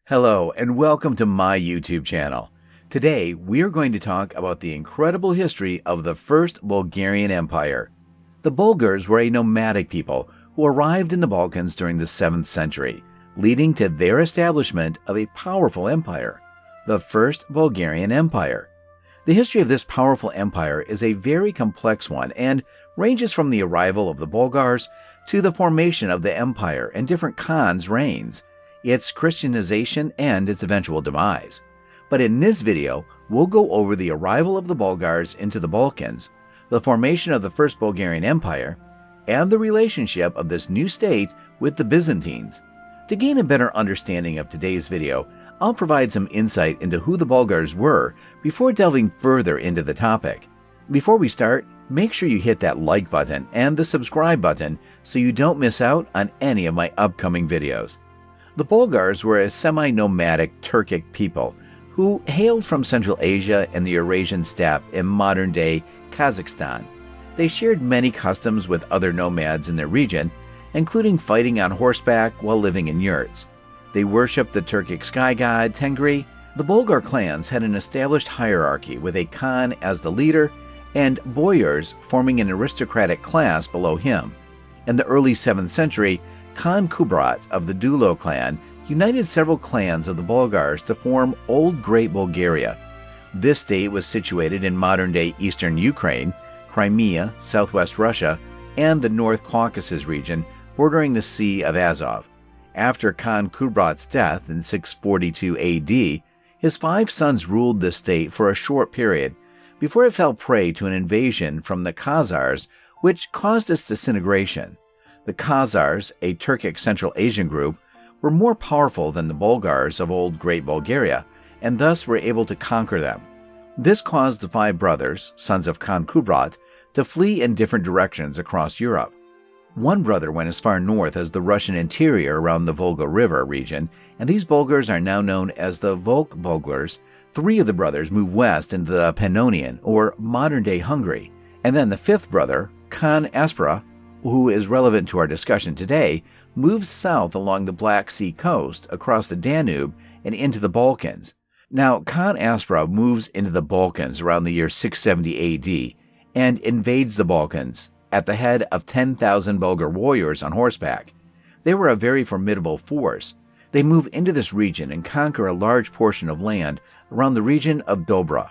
Hello and welcome to my YouTube channel. Today we are going to talk about the incredible history of the First Bulgarian Empire. The Bulgars were a nomadic people who arrived in the Balkans during the 7th century, leading to their establishment of a powerful empire, the First Bulgarian Empire. The history of this powerful empire is a very complex one and ranges from the arrival of the Bulgars to the formation of the empire and different Khans' reigns, its Christianization, and its eventual demise. But in this video, we'll go over the arrival of the Bulgars into the Balkans, the formation of the First Bulgarian Empire, and the relationship of this new state with the Byzantines. To gain a better understanding of today's video, I'll provide some insight into who the Bulgars were before delving further into the topic. Before we start, make sure you hit that like button and the subscribe button so you don't miss out on any of my upcoming videos. The Bulgars were a semi-nomadic Turkic people who hailed from Central Asia and the Eurasian steppe in modern-day Kazakhstan. They shared many customs with other nomads in their region, including fighting on horseback while living in yurts. They worshipped the Turkic sky god Tengri. The Bulgar clans had an established hierarchy with a Khan as the leader and boyars forming an aristocratic class below him. In the early 7th century, Khan Kubrat of the Dulo Clan united several clans of the Bulgars to form Old Great Bulgaria. This state was situated in modern-day eastern Ukraine, Crimea, southwest Russia, and the North Caucuses region bordering the Sea of Azov. After Khan Kubrat's death in 642 AD, his 5 sons ruled this state for a short period before it fell prey to an invasion from the Khazars, which caused its disintegration. The Khazars, a Turkic Central Asian group, were more powerful than the Bulgars of Old Great Bulgaria, and thus were able to conquer them. This caused the 5 brothers, sons of Khan Kubrat, to flee in different directions across Europe. One brother went as far north as the Russian interior around the Volga River region, and these Bulgars are now known as the Volk Bulgars. 3 of the brothers moved west into the Pannonian, or modern-day Hungary, and then the 5th brother, Khan Aspra, who is relevant to our discussion today, moves south along the Black Sea coast, across the Danube, and into the Balkans. Now, Khan Aspra moves into the Balkans around the year 670 AD and invades the Balkans at the head of 10,000 Bulgar warriors on horseback. They were a very formidable force. They move into this region and conquer a large portion of land around the region of Dobra.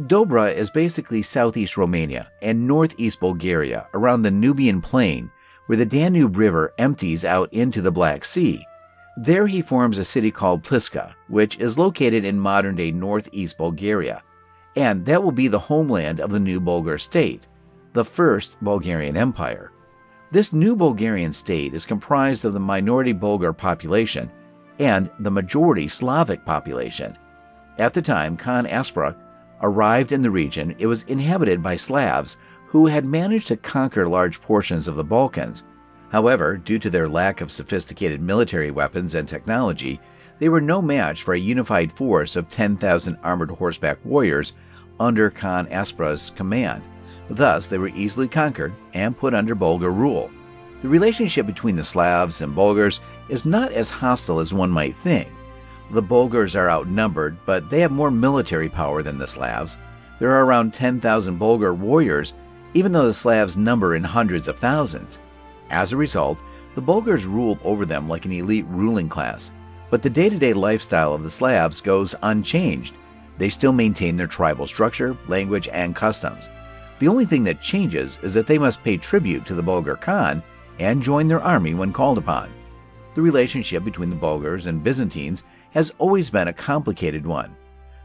Dobra is basically southeast Romania and northeast Bulgaria around the Nubian plain, where the Danube River empties out into the Black Sea. There he forms a city called Pliska, which is located in modern-day northeast Bulgaria, and that will be the homeland of the new Bulgar state, the First Bulgarian Empire. This new Bulgarian state is comprised of the minority Bulgar population and the majority Slavic population. At the time Khan Aspra arrived in the region, it was inhabited by Slavs who had managed to conquer large portions of the Balkans. However, due to their lack of sophisticated military weapons and technology, they were no match for a unified force of 10,000 armored horseback warriors under Khan Aspra's command. Thus, they were easily conquered and put under Bulgar rule. The relationship between the Slavs and Bulgars is not as hostile as one might think. The Bulgars are outnumbered, but they have more military power than the Slavs. There are around 10,000 Bulgar warriors, even though the Slavs number in hundreds of thousands. As a result, the Bulgars rule over them like an elite ruling class, but the day-to-day lifestyle of the Slavs goes unchanged. They still maintain their tribal structure, language, and customs. The only thing that changes is that they must pay tribute to the Bulgar Khan and join their army when called upon. The relationship between the Bulgars and Byzantines has always been a complicated one.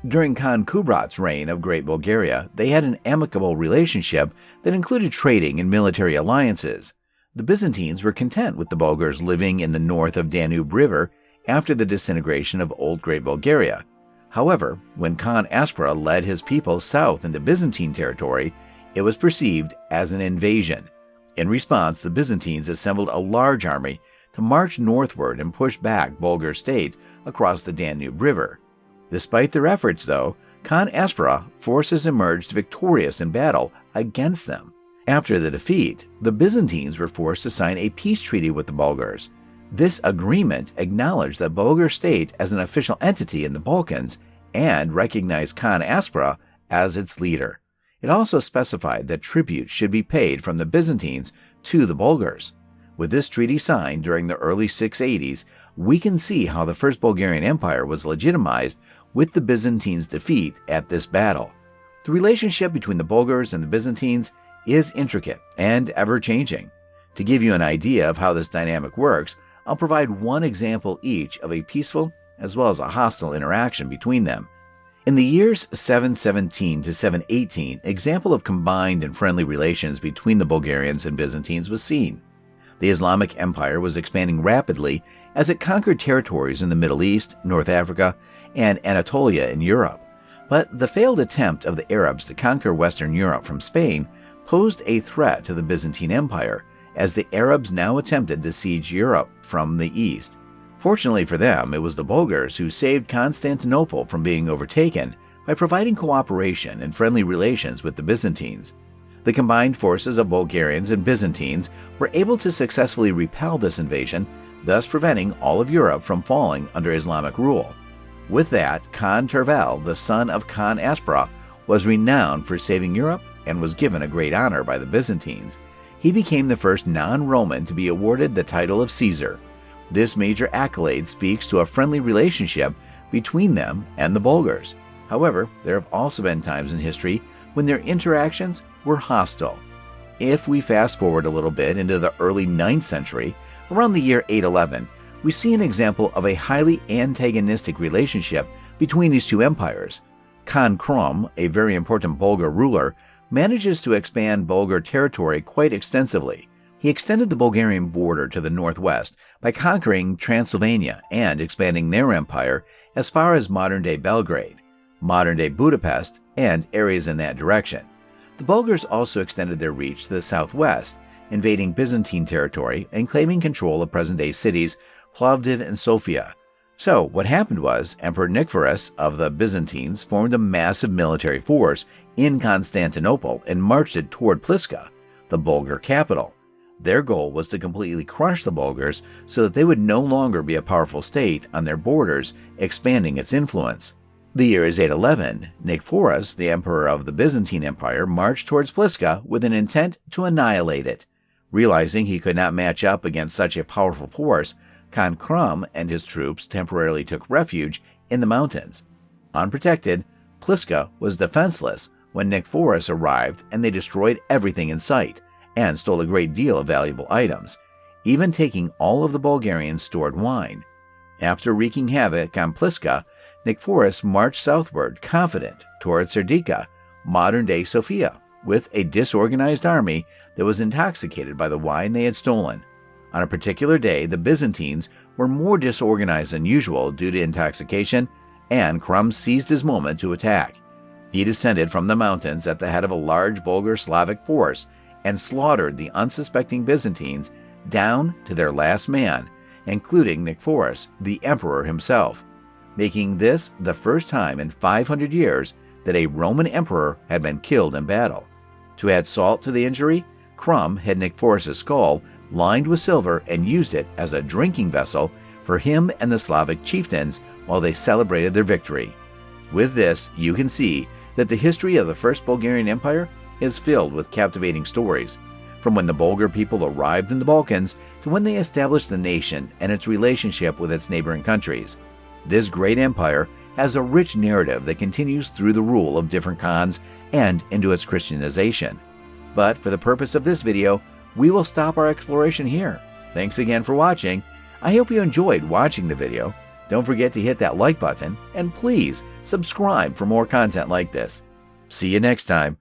During Khan Kubrat's reign of Great Bulgaria, they had an amicable relationship that included trading and military alliances. The Byzantines were content with the Bulgars living in the north of Danube River after the disintegration of Old Great Bulgaria. However, when Khan Aspra led his people south into Byzantine territory, it was perceived as an invasion. In response, the Byzantines assembled a large army to march northward and push back Bulgar state across the Danube River. Despite their efforts, though, Khan Aspra forces emerged victorious in battle against them. After the defeat, the Byzantines were forced to sign a peace treaty with the Bulgars. This agreement acknowledged the Bulgar state as an official entity in the Balkans and recognized Khan Aspra as its leader. It also specified that tribute should be paid from the Byzantines to the Bulgars. With this treaty signed during the early 680s, we can see how the First Bulgarian Empire was legitimized with the Byzantines' defeat at this battle. The relationship between the Bulgars and the Byzantines is intricate and ever-changing. To give you an idea of how this dynamic works, I'll provide one example each of a peaceful as well as a hostile interaction between them. In the years 717 to 718, an example of combined and friendly relations between the Bulgarians and Byzantines was seen. The Islamic Empire was expanding rapidly as it conquered territories in the Middle East, North Africa, and Anatolia in Europe. But the failed attempt of the Arabs to conquer Western Europe from Spain posed a threat to the Byzantine Empire, as the Arabs now attempted to siege Europe from the east. Fortunately for them, it was the Bulgars who saved Constantinople from being overtaken by providing cooperation and friendly relations with the Byzantines. The combined forces of Bulgarians and Byzantines were able to successfully repel this invasion, thus preventing all of Europe from falling under Islamic rule. With that, Khan Tervel, the son of Khan Aspra, was renowned for saving Europe and was given a great honor by the Byzantines. He became the first non-Roman to be awarded the title of Caesar. This major accolade speaks to a friendly relationship between them and the Bulgars. However, there have also been times in history when their interactions were hostile. If we fast forward a little bit into the early 9th century, around the year 811, we see an example of a highly antagonistic relationship between these two empires. Khan Krum, a very important Bulgar ruler, manages to expand Bulgar territory quite extensively. He extended the Bulgarian border to the northwest by conquering Transylvania and expanding their empire as far as modern-day Belgrade, modern-day Budapest, and areas in that direction. The Bulgars also extended their reach to the southwest, invading Byzantine territory and claiming control of present-day cities Plovdiv and Sofia. So what happened was Emperor Nicephorus of the Byzantines formed a massive military force in Constantinople and marched it toward Pliska, the Bulgar capital. Their goal was to completely crush the Bulgars so that they would no longer be a powerful state on their borders, expanding its influence. The year is 811. Nicephorus, the emperor of the Byzantine Empire, marched towards Pliska with an intent to annihilate it. Realizing he could not match up against such a powerful force, Khan Krum and his troops temporarily took refuge in the mountains. Unprotected, Pliska was defenseless when Nicephorus arrived, and they destroyed everything in sight and stole a great deal of valuable items, even taking all of the Bulgarians' stored wine. After wreaking havoc on Pliska, Nicephorus marched southward, confident, towards Serdica, modern-day Sofia, with a disorganized army that was intoxicated by the wine they had stolen. On a particular day, the Byzantines were more disorganized than usual due to intoxication, and Krum seized his moment to attack. He descended from the mountains at the head of a large Bulgar Slavic force and slaughtered the unsuspecting Byzantines down to their last man, including Nicephorus, the emperor himself, making this the first time in 500 years that a Roman emperor had been killed in battle. To add salt to the injury, Krum had Nicephorus' skull lined with silver and used it as a drinking vessel for him and the Slavic chieftains while they celebrated their victory. With this, you can see that the history of the First Bulgarian Empire is filled with captivating stories, from when the Bulgar people arrived in the Balkans to when they established the nation and its relationship with its neighboring countries. This great empire has a rich narrative that continues through the rule of different Khans and into its Christianization. But for the purpose of this video, we will stop our exploration here. Thanks again for watching. I hope you enjoyed watching the video. Don't forget to hit that like button, and please subscribe for more content like this. See you next time.